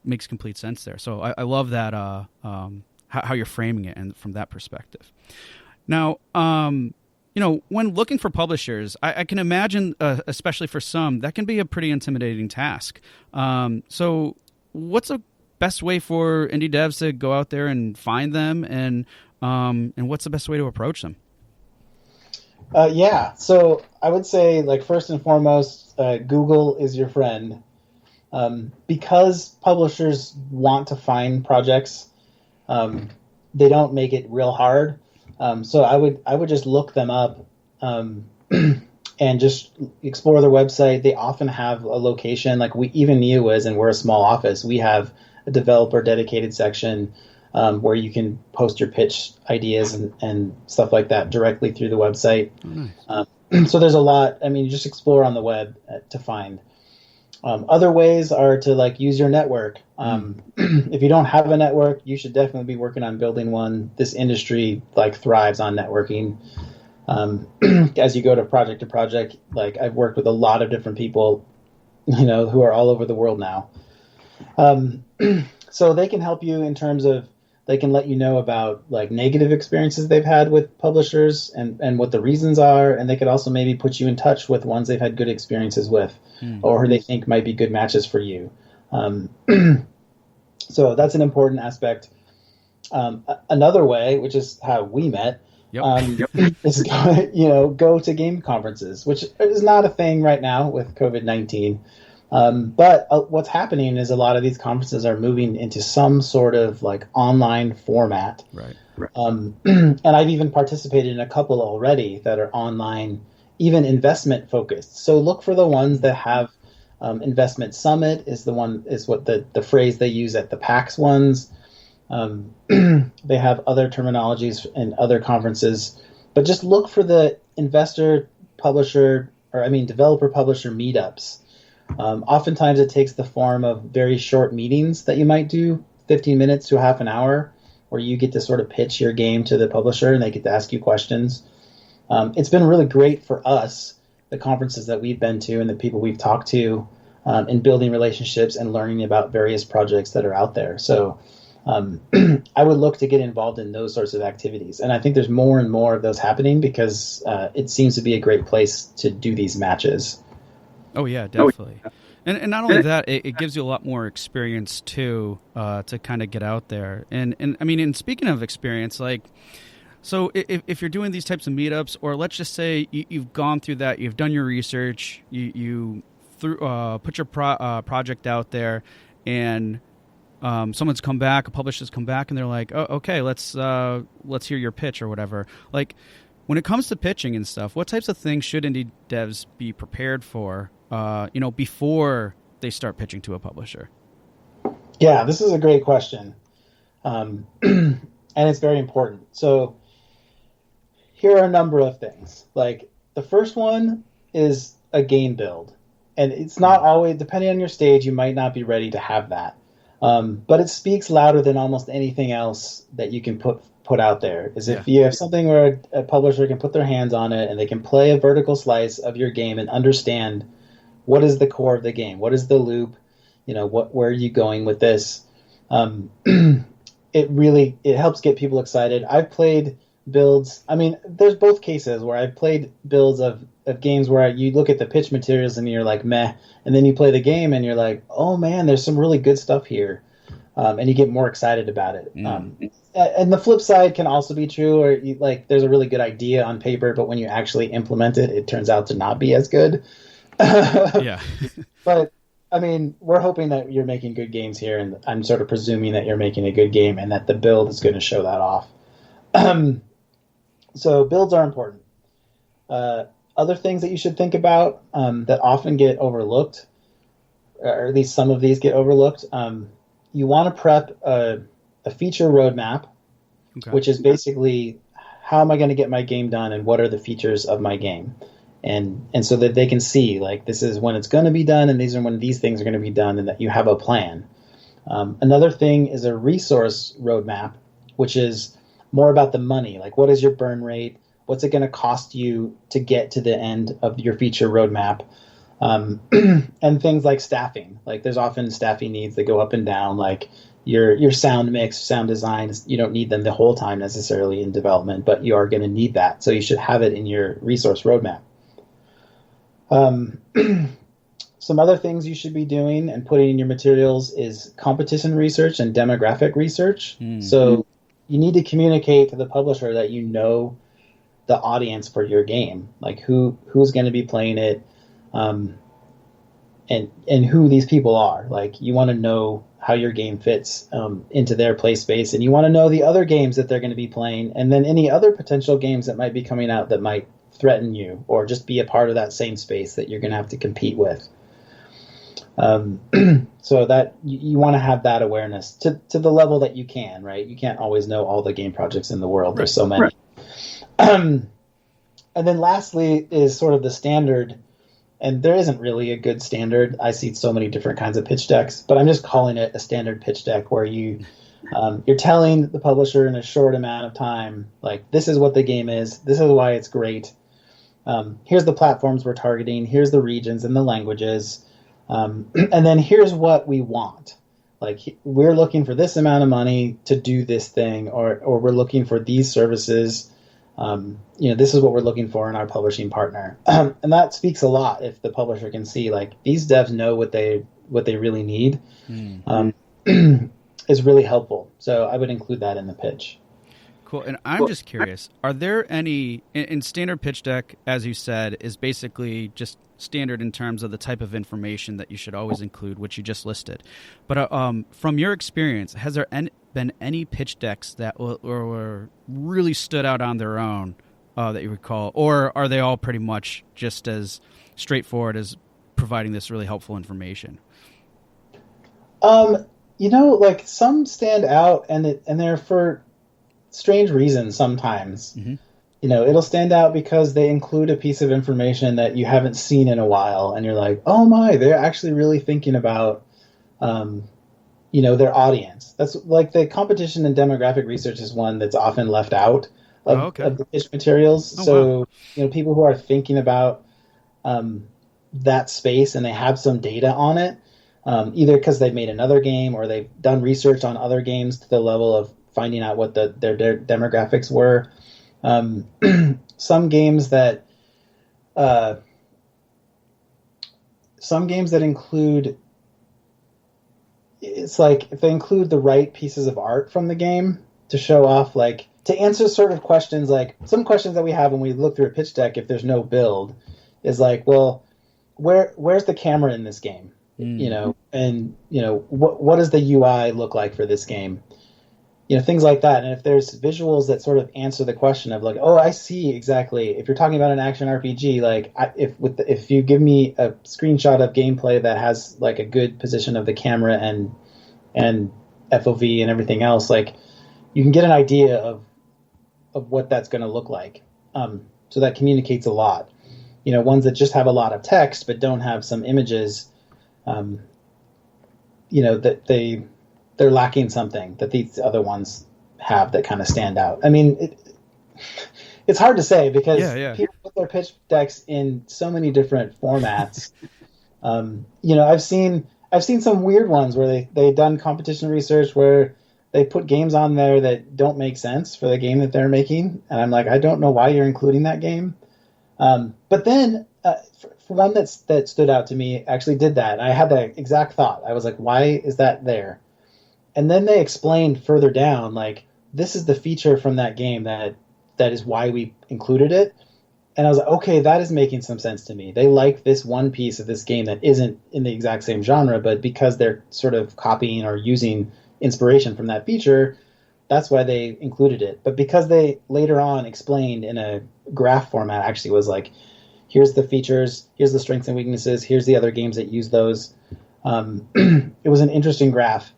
makes complete sense there. So I love that how you're framing it, and from that perspective. Now, when looking for publishers, I can imagine, especially for some, that can be a pretty intimidating task. So what's a best way for indie devs to go out there and find them, and what's the best way to approach them? So I would say, like, first and foremost, Google is your friend. Because publishers want to find projects, they don't make it real hard. So I would just look them up and just explore their website. They often have a location, like even Neowiz, and we're a small office. We have a developer dedicated section where you can post your pitch ideas and stuff like that directly through the website. Oh, nice. So there's a lot. I mean, you just explore on the web to find. Other ways are to use your network. If you don't have a network, you should definitely be working on building one. This industry thrives on networking. As you go to project, I've worked with a lot of different people, who are all over the world now. So they can help you in terms of, they can let you know about negative experiences they've had with publishers and what the reasons are. And they could also maybe put you in touch with ones they've had good experiences with, or who they think might be good matches for you. So that's an important aspect. Another way, which is how we met, is go to game conferences, which is not a thing right now with COVID-19. But what's happening is a lot of these conferences are moving into some sort of online format. Right. And I've even participated in a couple already that are online, even investment focused. So look for the ones that have investment summit is what the phrase they use at the PAX ones. They have other terminologies in other conferences, but just look for the developer publisher meetups. Oftentimes it takes the form of very short meetings that you might do, 15 minutes to half an hour, where you get to sort of pitch your game to the publisher and they get to ask you questions. It's been really great for us, the conferences that we've been to and the people we've talked to, in building relationships and learning about various projects that are out there. So I would look to get involved in those sorts of activities. And I think there's more and more of those happening because it seems to be a great place to do these matches. Oh, yeah, definitely. And not only that, it gives you a lot more experience, too, to kind of get out there. And I mean, and speaking of experience, so if you're doing these types of meetups, or let's just say you've gone through that, you've done your research, you put your project out there, and someone's come back, a publisher's come back, and they're like, oh, okay, let's hear your pitch or whatever. When it comes to pitching and stuff, what types of things should indie devs be prepared for, before they start pitching to a publisher? Yeah, this is a great question. And it's very important. So here are a number of things. The first one is a game build. And it's not always, depending on your stage, you might not be ready to have that. But it speaks louder than almost anything else that you can put out there. If you have something where a publisher can put their hands on it and they can play a vertical slice of your game and understand what is the core of the game, what is the loop, where are you going with this? It helps get people excited. I've played builds. I mean, there's both cases where I've played builds of games where you look at the pitch materials and you're like, meh, and then you play the game and you're like, oh man, there's some really good stuff here, and you get more excited about it. And the flip side can also be true, or there's a really good idea on paper, but when you actually implement it, it turns out to not be as good. Yeah. But I mean, we're hoping that you're making good games here, and I'm sort of presuming that you're making a good game and that the build is going to show that off. So builds are important. Other things that you should think about that often get overlooked, or at least some of these get overlooked. You want to prep a feature roadmap, which is basically how am I going to get my game done and what are the features of my game. And so that they can see, this is when it's going to be done and these are when these things are going to be done, and that you have a plan. Another thing is a resource roadmap, which is more about the money. What is your burn rate? What's it going to cost you to get to the end of your feature roadmap? And things like staffing. Like there's often staffing needs that go up and down. Like your sound mix, sound design. You don't need them the whole time necessarily in development, but you are going to need that. So you should have it in your resource roadmap. Some other things you should be doing and putting in your materials is competition research and demographic research. So you need to communicate to the publisher that you know the audience for your game, like who's going to be playing it, and who these people are. Like you want to know how your game fits into their play space, and you want to know the other games that they're going to be playing, and then any other potential games that might be coming out that might threaten you or just be a part of that same space that you're going to have to compete with. So that you want to have that awareness to the level that you can, right? You can't always know all the game projects in the world. There's so many. Right. And then lastly is sort of the standard, and there isn't really a good standard. I see so many different kinds of pitch decks, but I'm just calling it a standard pitch deck where you're telling the publisher in a short amount of time, like, this is what the game is. This is why it's great. Here's the platforms we're targeting. Here's the regions and the languages. And then here's what we want. Like, we're looking for this amount of money to do this thing, or we're looking for these services. This is what we're looking for in our publishing partner. And that speaks a lot if the publisher can see, like, these devs know what they really need. Is really helpful. So I would include that in the pitch. Cool. And I'm just curious, are there any, in standard pitch deck, as you said, is basically just standard in terms of the type of information that you should always include, which you just listed. But from your experience, has there been any pitch decks that were really stood out on their own that you recall? Or are they all pretty much just as straightforward as providing this really helpful information? Like some stand out and they're for strange reasons sometimes. Mm-hmm. It'll stand out because they include a piece of information that you haven't seen in a while, and you're like, oh my, they're actually really thinking about, their audience. That's like the competition and demographic research is one that's often left out of the pitch materials. Wow. People who are thinking about that space and they have some data on it, either because they've made another game or they've done research on other games to the level of finding out what their demographics were. Some games that include, it's like if they include the right pieces of art from the game to show off, like to answer sort of questions, like some questions that we have when we look through a pitch deck if there's no build is like, well, where's the camera in this game? What does the UI look like for this game? Things like that. And if there's visuals that sort of answer the question of like, oh, I see exactly. If you're talking about an action RPG, like if you give me a screenshot of gameplay that has like a good position of the camera and FOV and everything else, like you can get an idea of what that's going to look like. So that communicates a lot. Ones that just have a lot of text but don't have some images, that they're lacking something that these other ones have that kind of stand out. I mean, it's hard to say because people put their pitch decks in so many different formats. I've seen some weird ones where they've done competition research where they put games on there that don't make sense for the game that they're making. And I'm like, I don't know why you're including that game. But then for one that stood out to me actually did that. I had that exact thought. I was like, why is that there? And then they explained further down, like, this is the feature from that game that is why we included it. And I was like, okay, that is making some sense to me. They like this one piece of this game that isn't in the exact same genre, but because they're sort of copying or using inspiration from that feature, that's why they included it. But because they later on explained in a graph format, actually was like, here's the features, here's the strengths and weaknesses, here's the other games that use those. It was an interesting graph.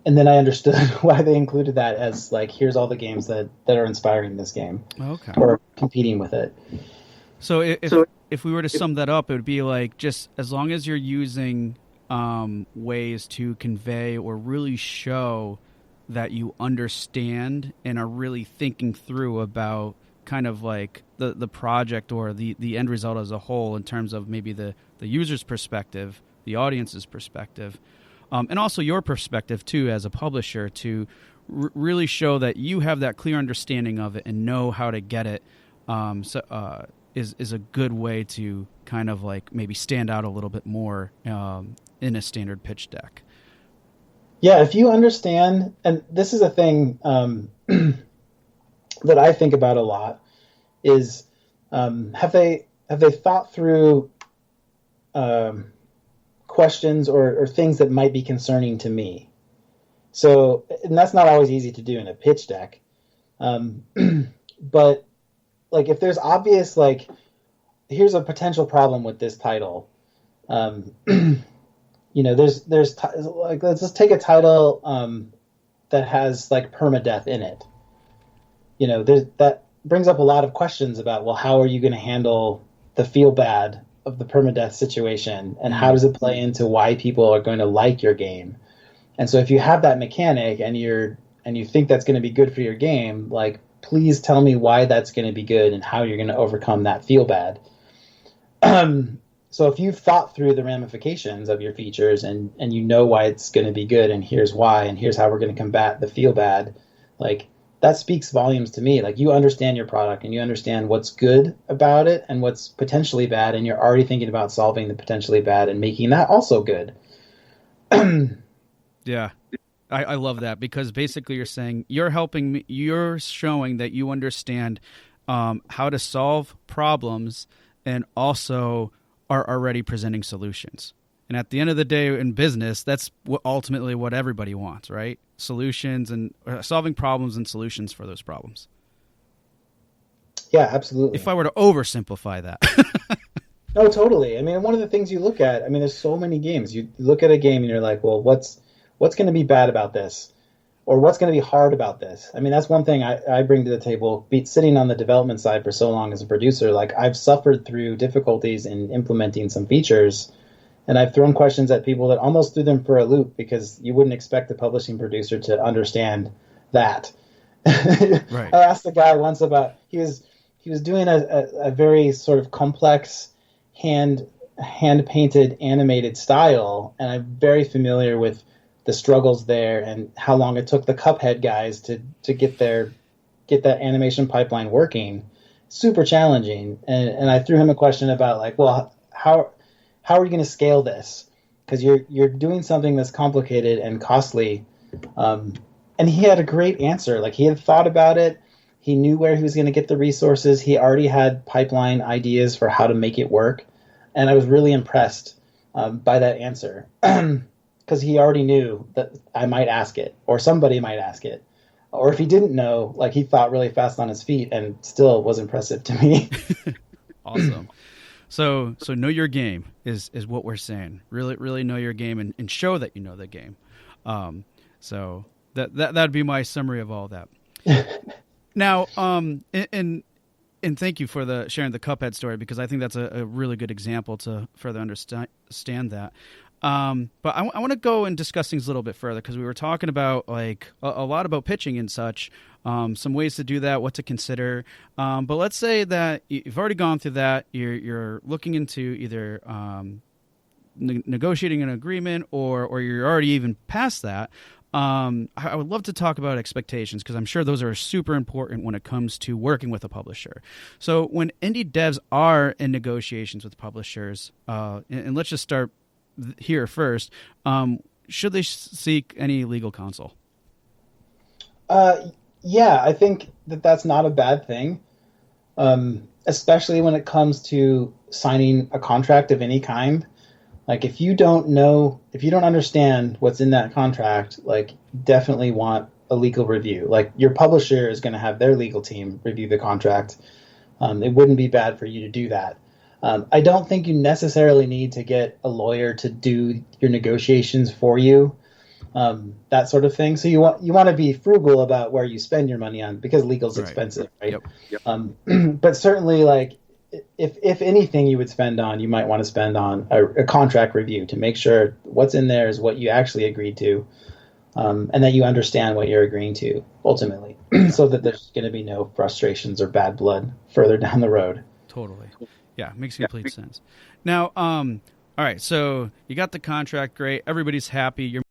And then I understood why they included that as like, here's all the games that are inspiring this game or competing with it. So if we were to sum that up, it would be like, just as long as you're using ways to convey or really show that you understand and are really thinking through about kind of like the project or the end result as a whole in terms of maybe the user's perspective, the audience's perspective, and also your perspective too as a publisher to really show that you have that clear understanding of it and know how to get it, is a good way to kind of like maybe stand out a little bit more in a standard pitch deck. Yeah, if you understand, and this is a thing that I think about a lot, is have they thought through questions or things that might be concerning to me? So, and that's not always easy to do in a pitch deck, but like if there's obvious, like, here's a potential problem with this title. There's like, let's just take a title that has like permadeath in it. That brings up a lot of questions about, well, how are you going to handle the feel bad of the permadeath situation, and how does it play into why people are going to like your game? And so if you have that mechanic and you think that's going to be good for your game, like, please tell me why that's going to be good and how you're going to overcome that feel bad. So if you've thought through the ramifications of your features and you know why it's going to be good, and here's why, and here's how we're going to combat the feel bad, like, that speaks volumes to me. Like, you understand your product and you understand what's good about it and what's potentially bad, and you're already thinking about solving the potentially bad and making that also good. Yeah. I love that, because basically you're saying you're helping me, you're showing that you understand how to solve problems and also are already presenting solutions. And at the end of the day in business, that's ultimately what everybody wants, right? Solutions and solving problems and solutions for those problems. Yeah, absolutely. If I were to oversimplify that. No, totally. I mean, one of the things you look at, I mean, there's so many games. You look at a game and you're like, well, what's going to be bad about this? Or what's going to be hard about this? I mean, that's one thing I bring to the table. Sitting on the development side for so long as a producer, like, I've suffered through difficulties in implementing some features, and I've thrown questions at people that almost threw them for a loop, because you wouldn't expect a publishing producer to understand that. Right. I asked a guy once about, he was doing a very sort of complex hand-painted animated style, and I'm very familiar with the struggles there and how long it took the Cuphead guys to get that animation pipeline working. Super challenging. And I threw him a question about, like, well, how are you going to scale this? Because you're doing something that's complicated and costly. And he had a great answer. Like, he had thought about it. He knew where he was going to get the resources. He already had pipeline ideas for how to make it work. And I was really impressed by that answer. Because he already knew that I might ask it, or somebody might ask it. Or if he didn't know, like, he thought really fast on his feet and still was impressive to me. Awesome. So know your game is what we're saying. Really know your game and show that you know the game. So that'd be my summary of all that. Now, and thank you for sharing the Cuphead story, because I think that's a really good example to further understand that. But I want to go and discuss things a little bit further, because we were talking about, like, a lot about pitching and such, some ways to do that, what to consider. But let's say that you've already gone through that. You're looking into either negotiating an agreement, or you're already even past that. I would love to talk about expectations, because I'm sure those are super important when it comes to working with a publisher. So when indie devs are in negotiations with publishers, and let's just start here first, should they seek any legal counsel? Yeah, I think that's not a bad thing, especially when it comes to signing a contract of any kind. Like, if you don't understand what's in that contract, like, definitely want a legal review. Like, your publisher is going to have their legal team review the contract. It wouldn't be bad for you to do that. I don't think you necessarily need to get a lawyer to do your negotiations for you, that sort of thing. So you want to be frugal about where you spend your money on, because legal's expensive, right? Yep. But certainly, like, if anything you would spend on, you might want to spend on a contract review to make sure what's in there is what you actually agreed to. and that you understand what you're agreeing to ultimately, so that there's going to be no frustrations or bad blood further down the road. Totally. Yeah, makes complete sense. Now, all right, so you got the contract, great. Everybody's happy. You're